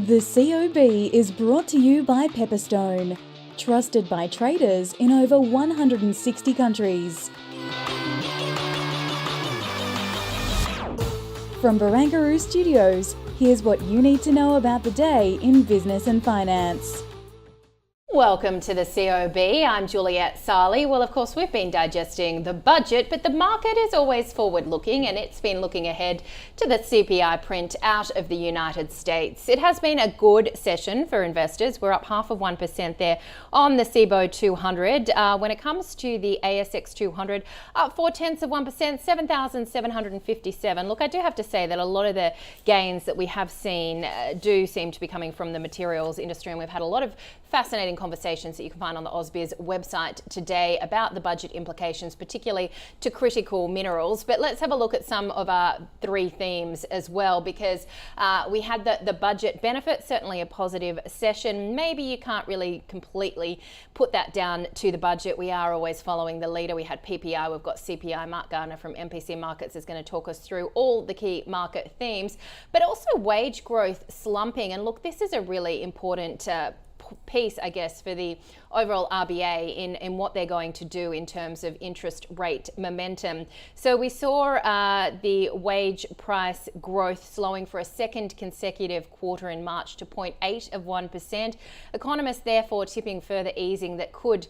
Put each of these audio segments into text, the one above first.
The COB is brought to you by Pepperstone, trusted by traders in over 160 countries. From Barangaroo Studios, here's what you need to know about the day in business and finance. Welcome to the COB. I'm Juliette Sarli. Well, of course, we've been digesting the budget, but the market is always forward-looking and it's been looking ahead to the CPI print out of the United States. It has been a good session for investors. We're up 0.5% there on the CBO 200. When it comes to the ASX 200, up 0.4%, 7,757. Look, I do have to say that a lot of the gains that we have seen do seem to be coming from the materials industry, and we've had a lot of fascinating conversations that you can find on the ausbiz website today about the budget implications, particularly to critical minerals. But let's have a look at some of our three themes as well, because we had the budget benefit, certainly a positive session. Maybe you can't really completely put that down to the budget. We are always following the leader. We had PPI, we've got CPI. Mark Gardner from MPC Markets is going to talk us through all the key market themes, but also wage growth slumping. And look, this is a really important piece, I guess, for the overall RBA in what they're going to do in terms of interest rate momentum. So we saw the wage price growth slowing for a second consecutive quarter in March to 0.8%. Economists therefore tipping further easing that could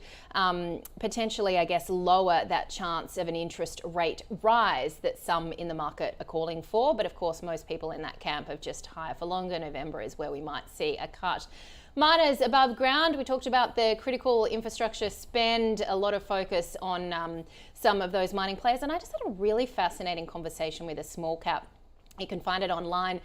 potentially, I guess, lower that chance of an interest rate rise that some in the market are calling for. But of course, most people in that camp have just higher for longer. November is where we might see a cut. Miners above ground, we talked about the critical infrastructure spend, a lot of focus on some of those mining players. And I just had a really fascinating conversation with a small cap. You can find it online.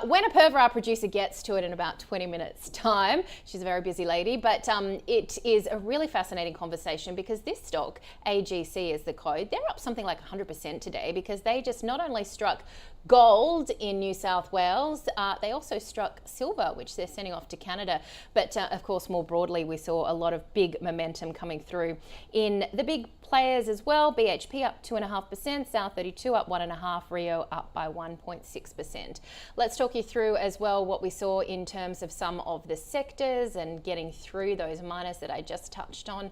When a Pervra producer gets to it in about 20 minutes time, she's a very busy lady, but it is a really fascinating conversation because this stock, AGC is the code, they're up something like 100% today because they just not only struck gold in New South Wales, they also struck silver, which they're sending off to Canada. But of course, more broadly, we saw a lot of big momentum coming through in the big players as well. BHP up 2.5%, South 32 up 1.5%, Rio up by 1.6%. Let's talk you through as well what we saw in terms of some of the sectors and getting through those miners that I just touched on.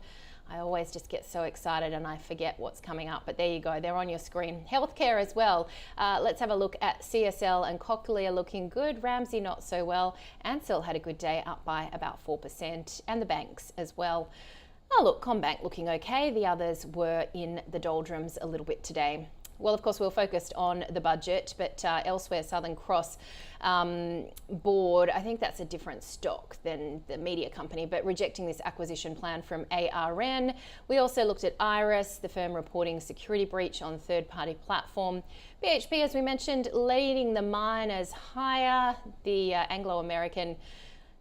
I always just get so excited and I forget what's coming up, but there you go, they're on your screen. Healthcare as well. Let's have a look at CSL and Cochlear looking good. Ramsay not so well. Ansell had a good day, up by about 4%, and the banks as well. Oh look, CommBank looking okay. The others were in the doldrums a little bit today. Well, of course, we were focused on the budget, but elsewhere, Southern Cross board, I think that's a different stock than the media company, but rejecting this acquisition plan from ARN. We also looked at Iris, the firm reporting security breach on third-party platform. BHP, as we mentioned, leading the miners higher. The Anglo American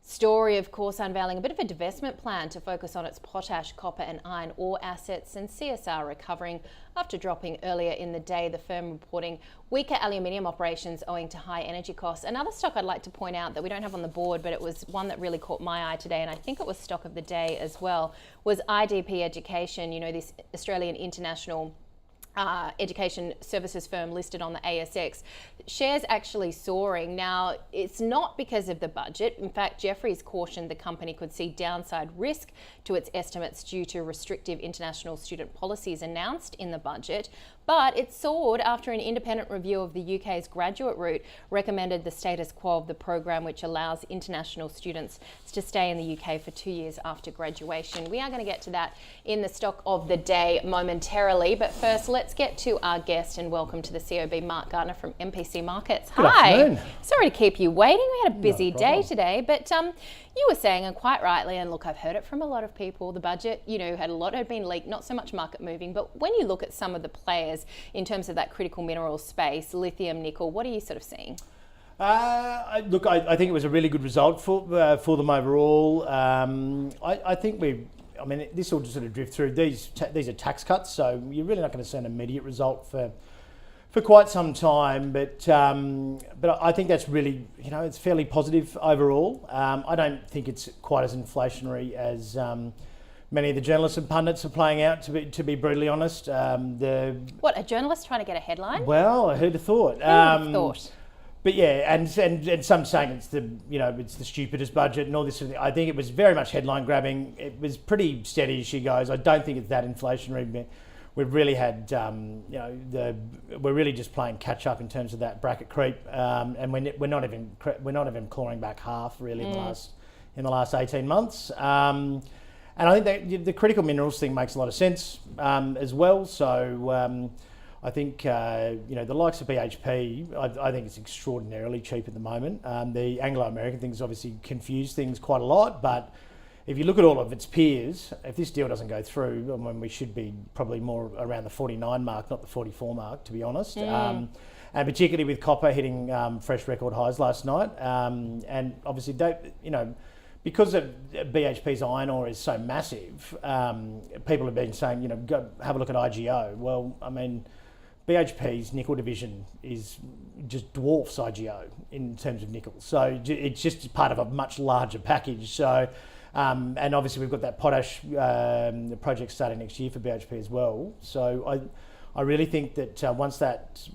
story, of course, unveiling a bit of a divestment plan to focus on its potash, copper and iron ore assets, and CSR recovering after dropping earlier in the day. The firm reporting weaker aluminium operations owing to high energy costs. Another stock I'd like to point out that we don't have on the board, but it was one that really caught my eye today, and I think it was stock of the day as well, was IDP Education, you know, this Australian international education services firm listed on the ASX. Shares actually soaring. Now, it's not because of the budget. In fact, Jefferies cautioned the company could see downside risk to its estimates due to restrictive international student policies announced in the budget. But it soared after an independent review of the UK's graduate route recommended the status quo of the program, which allows international students to stay in the UK for 2 years after graduation. We are going to get to that in the stock of the day momentarily. But first, let's get to our guest and welcome to the COB, Mark Gardner from MPC Markets. Good afternoon. Sorry to keep you waiting. We had a busy day today, but you were saying, and quite rightly, and look, I've heard it from a lot of people, the budget, you know, had been leaked, not so much market moving, but when you look at some of the players in terms of that critical mineral space, lithium, nickel, what are you sort of seeing? Look, I think it was a really good result for them overall. I think this will just sort of drift through. These are tax cuts, so you're really not going to see an immediate result for quite some time. But I think that's really, you know, it's fairly positive overall. I don't think it's quite as inflationary as many of the journalists and pundits are playing out, to be brutally honest. What, a journalist trying to get a headline? Well, who'd have thought? Who would have thought? But yeah, and some saying it's the stupidest budget and all this sort of thing. I think it was very much headline grabbing. It was pretty steady as she goes. I don't think it's that inflationary. We've really had we're really just playing catch up in terms of that bracket creep, and we're not even clawing back half really in the last 18 months. And I think that the critical minerals thing makes a lot of sense as well. So. I think the likes of BHP, I think it's extraordinarily cheap at the moment. The Anglo American things obviously confuse things quite a lot, but if you look at all of its peers, if this deal doesn't go through, I mean, we should be probably more around the 49 mark, not the 44 mark, to be honest. And particularly with copper hitting fresh record highs last night, and obviously because of BHP's iron ore is so massive, people have been saying, go have a look at IGO. Well, I mean, BHP's nickel division is just dwarfs IGO in terms of nickel. So it's just part of a much larger package. So, and obviously we've got that potash project starting next year for BHP as well. So I really think that once that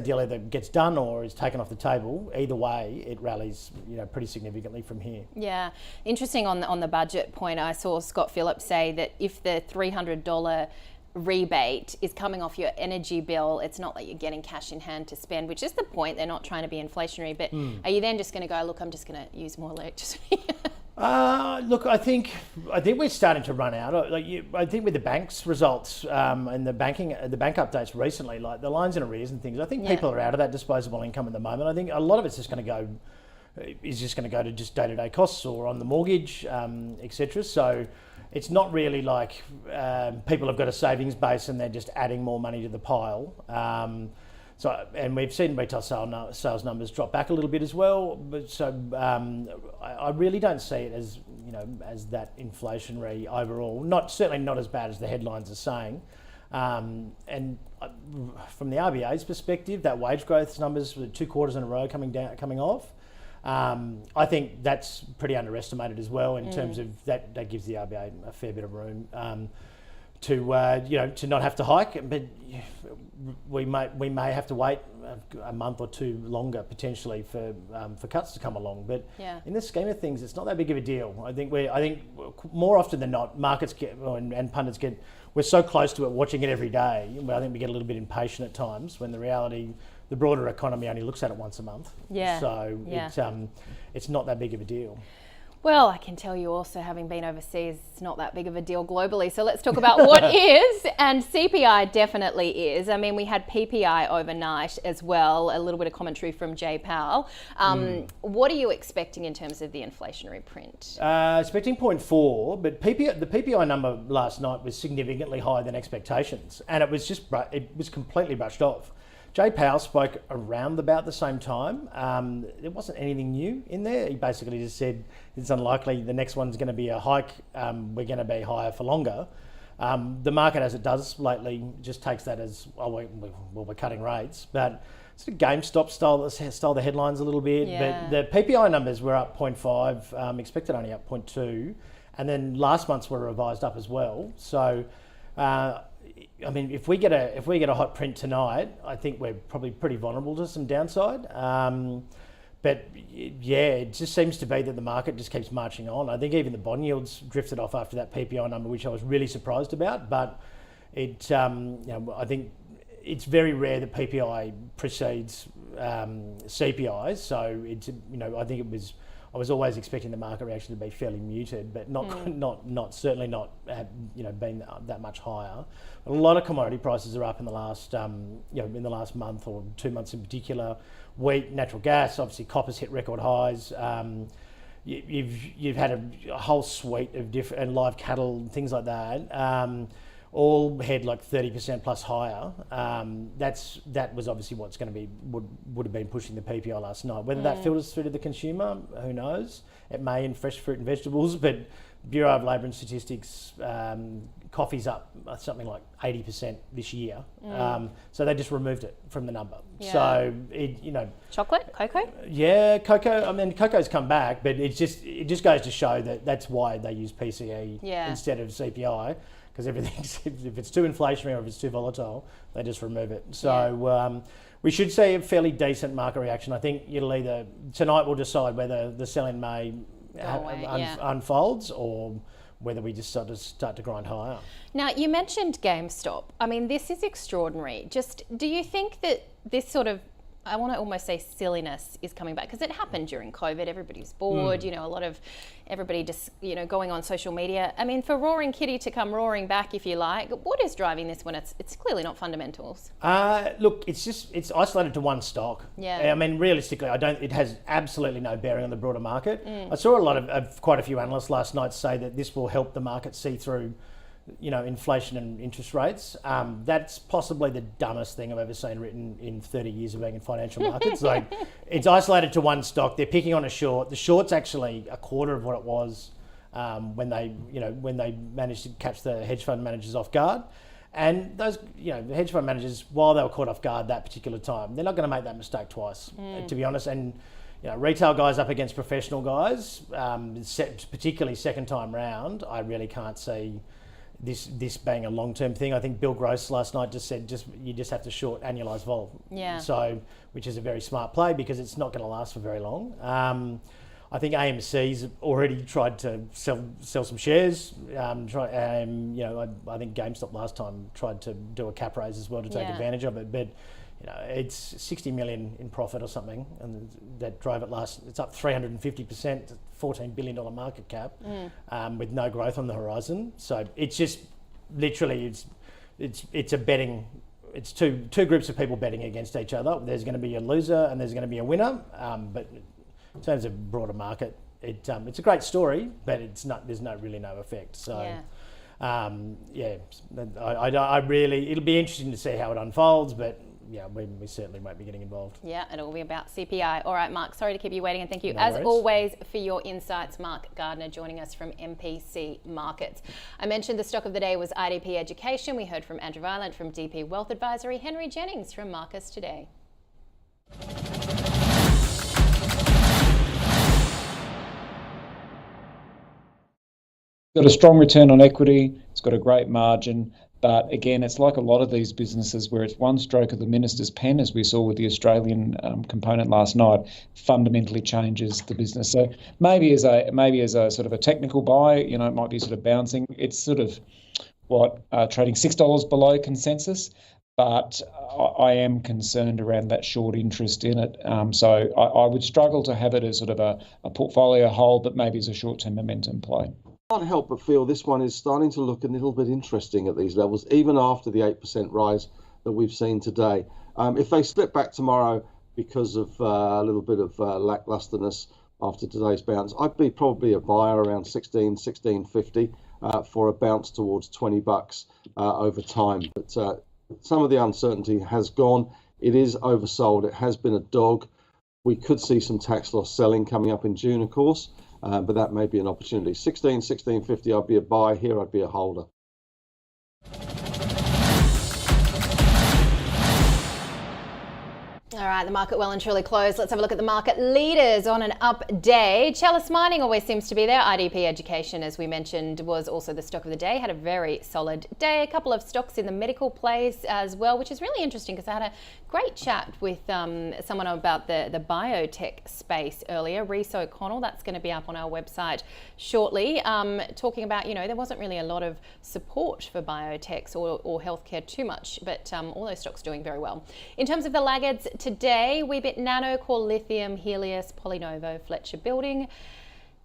deal either gets done or is taken off the table, either way, it rallies, pretty significantly from here. Yeah, interesting on the budget point. I saw Scott Phillips say that if the $300 rebate is coming off your energy bill, it's not that you're getting cash in hand to spend, which is the point. They're not trying to be inflationary, but are you then just going to go, look, I'm just going to use more electricity? Look, I think we're starting to run out. I think with the banks' results and the bank updates recently, like the lines in arrears and things, I think people are out of that disposable income at the moment. I think a lot of it's just going to go to just day-to-day costs or on the mortgage, etc. So it's not really like people have got a savings base and they're just adding more money to the pile. And we've seen retail sales numbers drop back a little bit as well. But I really don't see it as as that inflationary overall. Certainly not as bad as the headlines are saying. And from the RBA's perspective, that wage growth numbers for 2 quarters in a row coming off. I think that's pretty underestimated as well in terms of that gives the RBA a fair bit of room to not have to hike, but we may have to wait a month or two longer potentially for cuts to come along. But in the scheme of things, it's not that big of a deal. I think more often than not, markets and pundits we're so close to it, watching it every day. I think we get a little bit impatient at times when the reality. The broader economy only looks at it once a month. It's not that big of a deal. Well, I can tell you also, having been overseas, it's not that big of a deal globally. So let's talk about what is, and CPI definitely is. I mean, we had PPI overnight as well, a little bit of commentary from Jay Powell. What are you expecting in terms of the inflationary print? Expecting 0.4, but the PPI number last night was significantly higher than expectations, and it was completely brushed off. Jay Powell spoke around about the same time. There wasn't anything new in there. He basically just said it's unlikely the next one's going to be a hike. We're going to be higher for longer. The market, as it does lately, just takes that as, we're cutting rates. But sort of GameStop stole the headlines a little bit. Yeah. But the PPI numbers were up 0.5, expected only up 0.2. And then last month's were revised up as well. So, I mean, if we get a hot print tonight, I think we're probably pretty vulnerable to some downside. But it just seems to be that the market just keeps marching on. I think even the bond yields drifted off after that PPI number, which I was really surprised about. But I think it's very rare that PPI precedes CPI. So I think I was always expecting the market reaction to be fairly muted, but certainly not been that much higher. A lot of commodity prices are up in the last month or 2 months in particular. Wheat, natural gas, obviously copper's hit record highs. You've had a whole suite of different, and live cattle and things like that. All head like 30% plus higher. That was obviously what's going to be would have been pushing the PPI last night. Whether that filters through to the consumer, who knows? It may in fresh fruit and vegetables, but Bureau of Labour and Statistics, coffee's up something like 80% this year. So they just removed it from the number. Yeah. So chocolate, cocoa. Yeah, cocoa. I mean, cocoa's come back, but it just goes to show that that's why they use PCE instead of CPI. Because if it's too inflationary or if it's too volatile, they just remove it. So we should see a fairly decent market reaction. I think tonight will decide whether the sell in May unfolds or whether we just start to grind higher. Now, you mentioned GameStop. I mean, this is extraordinary. Just, do you think that this sort of, I want to almost say silliness is coming back? Because it happened during COVID. Everybody's bored, a lot of everybody just, going on social media. I mean, for Roaring Kitty to come roaring back, if you like, what is driving this when it's clearly not fundamentals? Look, it's isolated to one stock. Yeah. I mean, realistically, it has absolutely no bearing on the broader market. I saw a lot of quite a few analysts last night say that this will help the market see through inflation and interest rates. That's possibly the dumbest thing I've ever seen written in 30 years of being in financial markets. Like, it's isolated to one stock. They're picking on a short. The short's actually a quarter of what it was when they managed to catch the hedge fund managers off guard. And those, the hedge fund managers, while they were caught off guard that particular time, they're not going to make that mistake twice, to be honest. And retail guys up against professional guys, particularly second time round, I really can't see this being a long-term thing. I think Bill Gross last night just said you just have to short annualised vol. Yeah. So, which is a very smart play because it's not going to last for very long. I think AMC's already tried to sell some shares. I think GameStop last time tried to do a cap raise as well to take advantage of it. But it's 60 million in profit or something, and that drove it it's up 350%, $14 billion market cap, with no growth on the horizon. So it's just literally it's a betting. It's two groups of people betting against each other. There's going to be a loser and there's going to be a winner. But in terms of broader market, it's a great story, but there's really no effect. So. I really, it'll be interesting to see how it unfolds, but we certainly won't be getting involved. Yeah, and it will be about CPI. All right, Mark, sorry to keep you waiting, and thank you, No as worries. always, for your insights. Mark Gardner joining us from MPC Markets. I mentioned the stock of the day was IDP Education. We heard from Andrew Violent from DP Wealth Advisory, Henry Jennings from Marcus Today. Got a strong return on equity, it's got a great margin, but again, it's like a lot of these businesses where it's one stroke of the minister's pen, as we saw with the Australian component last night, fundamentally changes the business. So maybe as a sort of a technical buy, it might be sort of bouncing. It's sort of trading $6 below consensus, but I am concerned around that short interest in it. So I would struggle to have it as sort of a portfolio hold, but maybe as a short-term momentum play. Can't help but feel this one is starting to look a little bit interesting at these levels, even after the 8% rise that we've seen today. If they slip back tomorrow because of a little bit of lacklusterness after today's bounce, I'd be probably a buyer around 16.50 for a bounce towards $20 over time. But some of the uncertainty has gone. It is oversold. It has been a dog. We could see some tax loss selling coming up in June, of course. But that may be an opportunity. 16.50, I'd be a buy. Here, I'd be a holder. All right, the market well and truly closed. Let's have a look at the market leaders on an up day. Chalice Mining always seems to be there. IDP Education, as we mentioned, was also the stock of the day. Had a very solid day. A couple of stocks in the medical place as well, which is really interesting because I had a great chat with someone about the biotech space earlier, Rhys O'Connell. That's going to be up on our website shortly, talking about, there wasn't really a lot of support for biotechs or healthcare too much, but all those stocks doing very well. In terms of the laggards today, Weebit Nano, Core Lithium, Helios, Polynovo, Fletcher Building.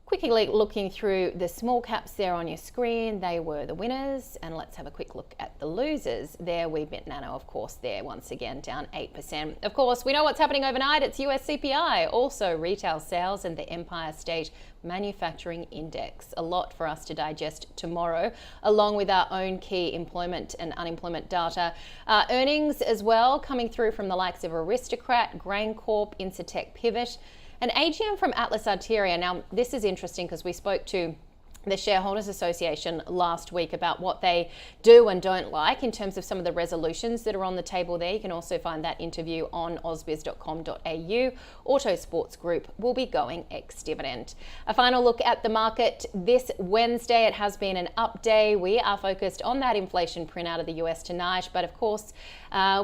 Quickly looking through the small caps there on your screen, they were the winners. And let's have a quick look at the losers. There, Weebit Nano, of course, there once again down 8%. Of course, we know what's happening overnight. It's US CPI, also retail sales and the Empire State Manufacturing Index. A lot for us to digest tomorrow, along with our own key employment and unemployment data. Earnings as well coming through from the likes of Aristocrat, GrainCorp, Incitec Pivot, and AGM from Atlas Arteria. Now, this is interesting because we spoke to the Shareholders Association last week about what they do and don't like in terms of some of the resolutions that are on the table there. You can also find that interview on ausbiz.com.au. Autosports Group will be going ex-dividend. A final look at the market this Wednesday. It has been an up day. We are focused on that inflation print out of the US tonight, but of course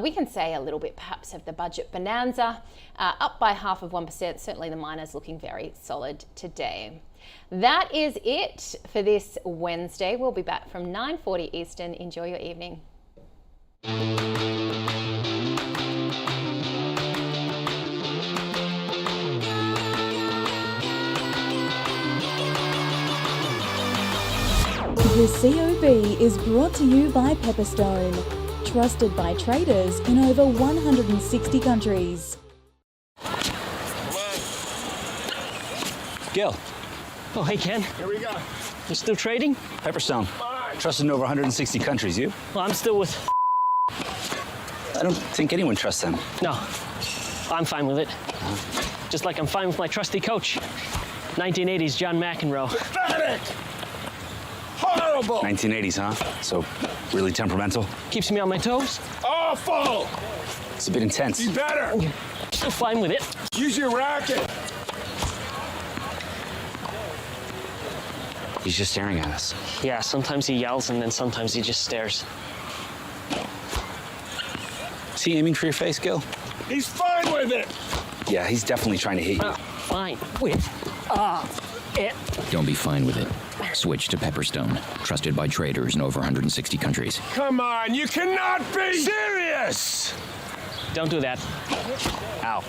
we can say a little bit perhaps of the budget bonanza, up by 0.5%. Certainly the miners looking very solid today. That is it for this Wednesday. We'll be back from 9:40 Eastern. Enjoy your evening. The COB is brought to you by Pepperstone, trusted by traders in over 160 countries. Gil. Oh, hey, Ken. Here we go. You're still trading? Pepperstone. Trusted in over 160 countries. You? Well, I'm still with... I don't think anyone trusts them. No, I'm fine with it. Just like I'm fine with my trusty coach. 1980s John McEnroe. Pathetic! Horrible! 1980s, huh? So, really temperamental? Keeps me on my toes. Awful! It's a bit intense. Be better! Still fine with it. Use your racket! He's just staring at us. Yeah, sometimes he yells and then sometimes he just stares. Is he aiming for your face, Gil? He's fine with it! Yeah, he's definitely trying to hit you. Fine with it. Don't be fine with it. Switch to Pepperstone, trusted by traders in over 160 countries. Come on, you cannot be serious! Don't do that. Ow.